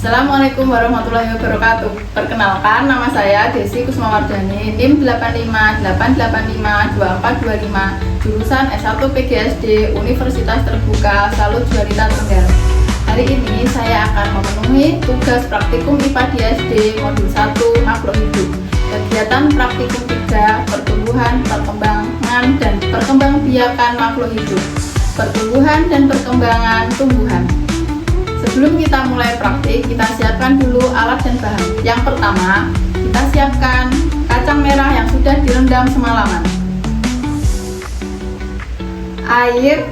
Assalamualaikum warahmatullahi wabarakatuh. Perkenalkan, nama saya Desi Kusmawardani, NIM 858852425, jurusan S1 PGSD Universitas Terbuka Salut Juarita Trenggalek. Hari ini saya akan memenuhi tugas praktikum IPA di SD modul 1 makhluk hidup. Kegiatan praktikum 3, pertumbuhan, perkembangan, dan perkembangbiakan makhluk hidup. Pertumbuhan dan perkembangan tumbuhan. Sebelum kita mulai praktik, kita siapkan dulu alat dan bahan. Yang pertama, kita siapkan kacang merah yang sudah direndam semalaman, air,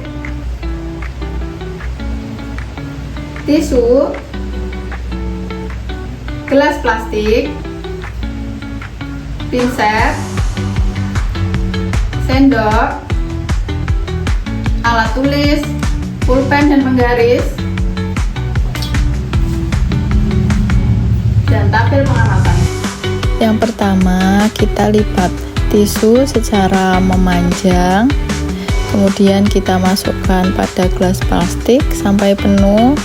tisu, gelas plastik, pinset, sendok, alat tulis, pulpen dan penggaris, dan tabel pengamatan. Yang pertama, kita lipat tisu secara memanjang, kemudian kita masukkan pada gelas plastik sampai penuh,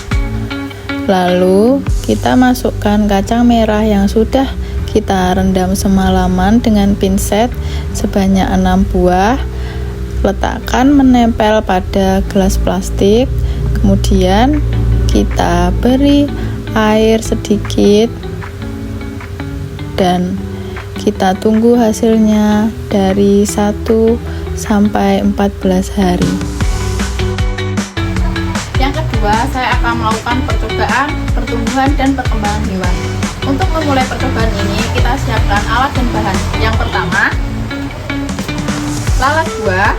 lalu kita masukkan kacang merah yang sudah kita rendam semalaman dengan pinset sebanyak 6 buah, letakkan menempel pada gelas plastik, kemudian kita beri air sedikit dan kita tunggu hasilnya dari 1 sampai 14 hari. Yang kedua, saya akan melakukan percobaan pertumbuhan dan perkembangan hewan. Untuk memulai percobaan ini, kita siapkan alat dan bahan. Yang pertama, lalat buah,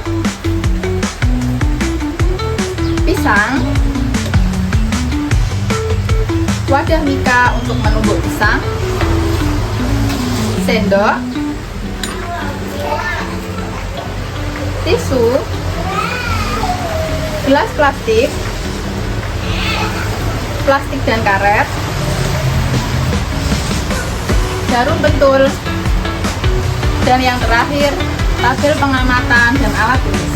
pisang, wadah mika untuk menumbuk pisang, sendok, tisu, gelas plastik, plastik dan karet, jarum pentul, dan yang terakhir tabel pengamatan dan alat tulis.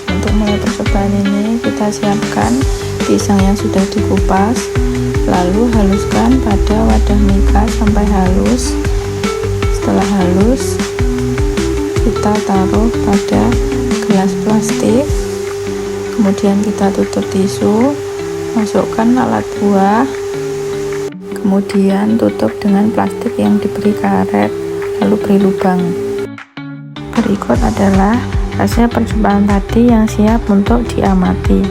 Untuk mulai percobaan ini, kita siapkan pisang yang sudah dikupas, lalu haluskan pada wadah mika sampai halus. Setelah halus, kita taruh pada gelas plastik, kemudian kita tutup tisu, masukkan lalat buah, kemudian tutup dengan plastik yang diberi karet, lalu beri lubang. Berikut adalah hasil percobaan tadi yang siap untuk diamati.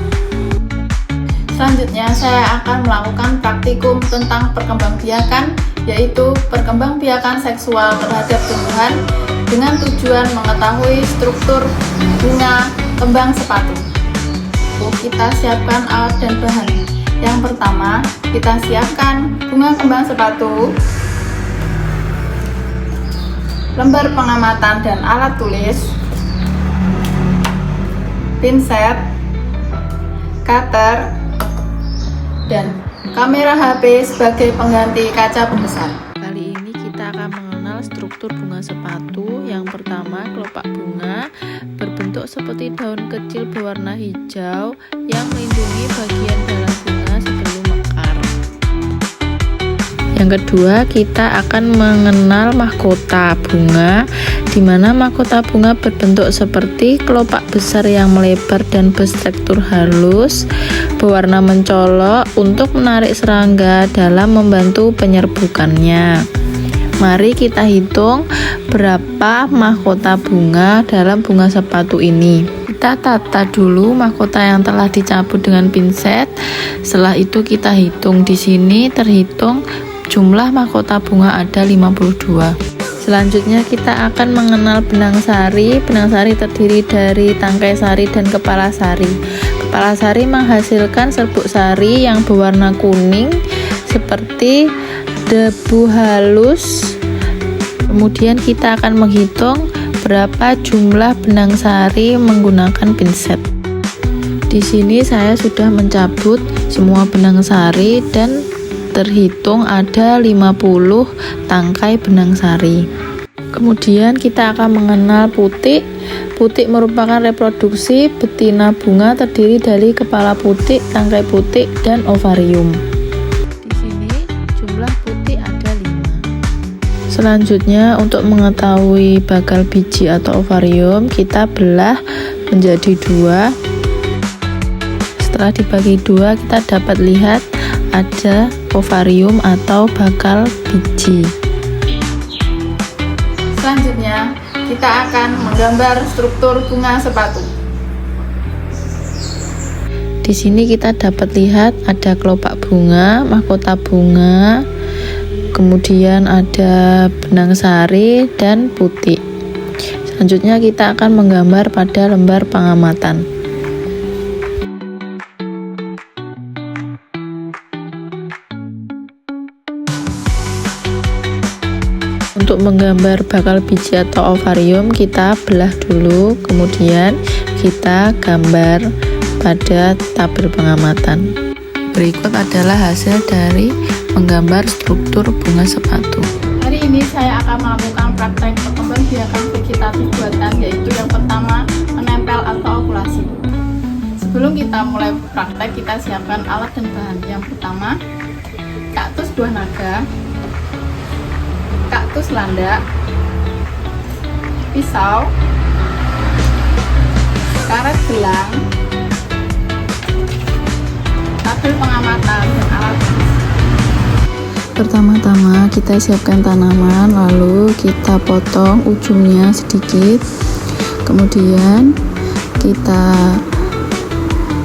Selanjutnya saya akan melakukan praktikum tentang perkembangbiakan, yaitu perkembangbiakan seksual terhadap tumbuhan dengan tujuan mengetahui struktur bunga kembang sepatu. Kita siapkan alat dan bahan. Yang pertama, kita siapkan bunga kembang sepatu, lembar pengamatan dan alat tulis, pinset, cutter, dan kamera HP sebagai pengganti kaca pembesar. Kali ini kita akan mengenal struktur bunga sepatu. Yang pertama, kelopak bunga berbentuk seperti daun kecil berwarna hijau yang melindungi bagian dalam bunga sebelum mekar. Yang kedua, kita akan mengenal mahkota bunga, di mana mahkota bunga berbentuk seperti kelopak besar yang melebar dan berstruktur halus, berwarna mencolok untuk menarik serangga dalam membantu penyerbukannya. Mari kita hitung berapa mahkota bunga dalam bunga sepatu ini. Kita tata dulu mahkota yang telah dicabut dengan pinset. Setelah itu kita hitung. Di sini terhitung jumlah mahkota bunga ada 52. Selanjutnya kita akan mengenal benang sari. Benang sari terdiri dari tangkai sari dan kepala sari. Kepala sari menghasilkan serbuk sari yang berwarna kuning seperti debu halus. Kemudian kita akan menghitung berapa jumlah benang sari menggunakan pinset. Di sini saya sudah mencabut semua benang sari dan terhitung ada 50 tangkai benang sari. Kemudian kita akan mengenal putik. Putik merupakan reproduksi betina bunga terdiri dari kepala putik, tangkai putik, dan ovarium. Di sini jumlah putik ada 5. Selanjutnya untuk mengetahui bakal biji atau ovarium, kita belah menjadi 2. Setelah dibagi 2, kita dapat lihat ada ovarium atau bakal biji. Selanjutnya, kita akan menggambar struktur bunga sepatu. Di sini kita dapat lihat ada kelopak bunga, mahkota bunga, kemudian ada benang sari dan putik. Selanjutnya kita akan menggambar pada lembar pengamatan. Untuk menggambar bakal biji atau ovarium, kita belah dulu, kemudian kita gambar pada tabel pengamatan. Berikut adalah hasil dari menggambar struktur bunga sepatu. Hari ini saya akan melakukan praktek perkembangbiakan vegetatif buatan, yaitu yang pertama menempel atau okulasi. Sebelum kita mulai praktek, kita siapkan alat dan bahan. Yang pertama, kaktus buah naga, kaktus landak, pisau, karet gelang, tabel pengamatan, dan alat tulis. Pertama-tama kita siapkan tanaman, lalu kita potong ujungnya sedikit, kemudian kita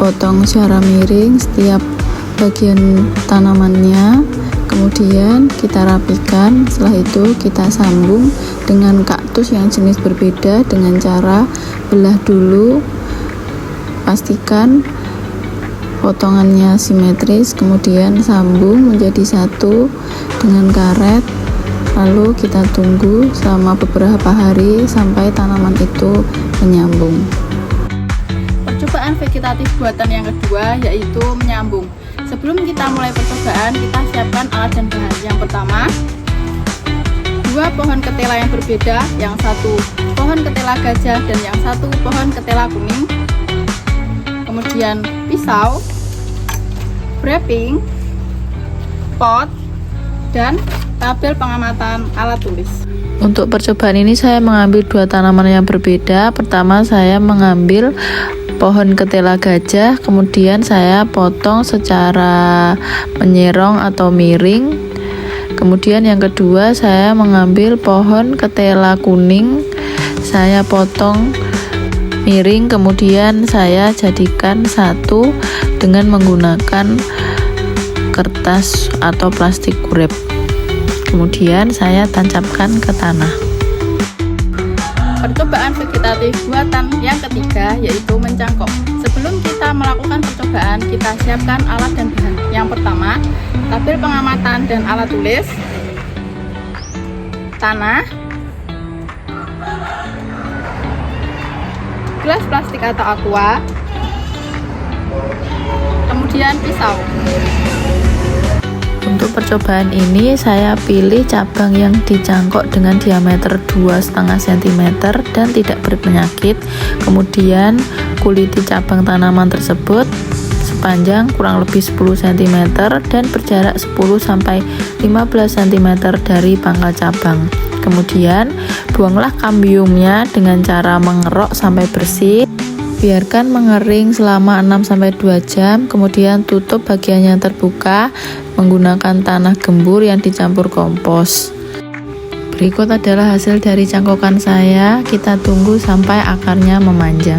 potong secara miring setiap bagian tanamannya. Kemudian kita rapikan, setelah itu kita sambung dengan kaktus yang jenis berbeda dengan cara belah dulu, pastikan potongannya simetris, kemudian sambung menjadi satu dengan karet, lalu kita tunggu selama beberapa hari sampai tanaman itu menyambung. Percobaan vegetatif buatan yang kedua yaitu menyambung. Sebelum kita mulai percobaan, kita siapkan alat dan bahan. Yang pertama, 2 pohon ketela yang berbeda, yang satu pohon ketela gajah dan yang satu pohon ketela kuning. Kemudian pisau, wrapping, pot, dan tabel pengamatan alat tulis. Untuk percobaan ini saya mengambil 2 tanaman yang berbeda. Pertama saya mengambil pohon ketela gajah, kemudian saya potong secara menyerong atau miring. Kemudian yang kedua saya mengambil pohon ketela kuning, saya potong miring, kemudian saya jadikan satu dengan menggunakan kertas atau plastik wrap. Kemudian saya tancapkan ke tanah. Percobaan vegetatif buatan yang ketiga yaitu mencangkok. Sebelum kita melakukan percobaan, kita siapkan alat dan bahan. Yang pertama, tabel pengamatan dan alat tulis, tanah, gelas plastik atau aqua, kemudian pisau. Untuk percobaan ini saya pilih cabang yang dicangkok dengan diameter 2,5 cm dan tidak berpenyakit. Kemudian kuliti cabang tanaman tersebut sepanjang kurang lebih 10 cm dan berjarak 10-15 cm dari pangkal cabang. Kemudian buanglah kambiumnya dengan cara mengerok sampai bersih. Biarkan mengering selama 6-2 jam, kemudian tutup bagian yang terbuka menggunakan tanah gembur yang dicampur kompos. Berikut adalah hasil dari cangkokan saya, kita tunggu sampai akarnya memanjang.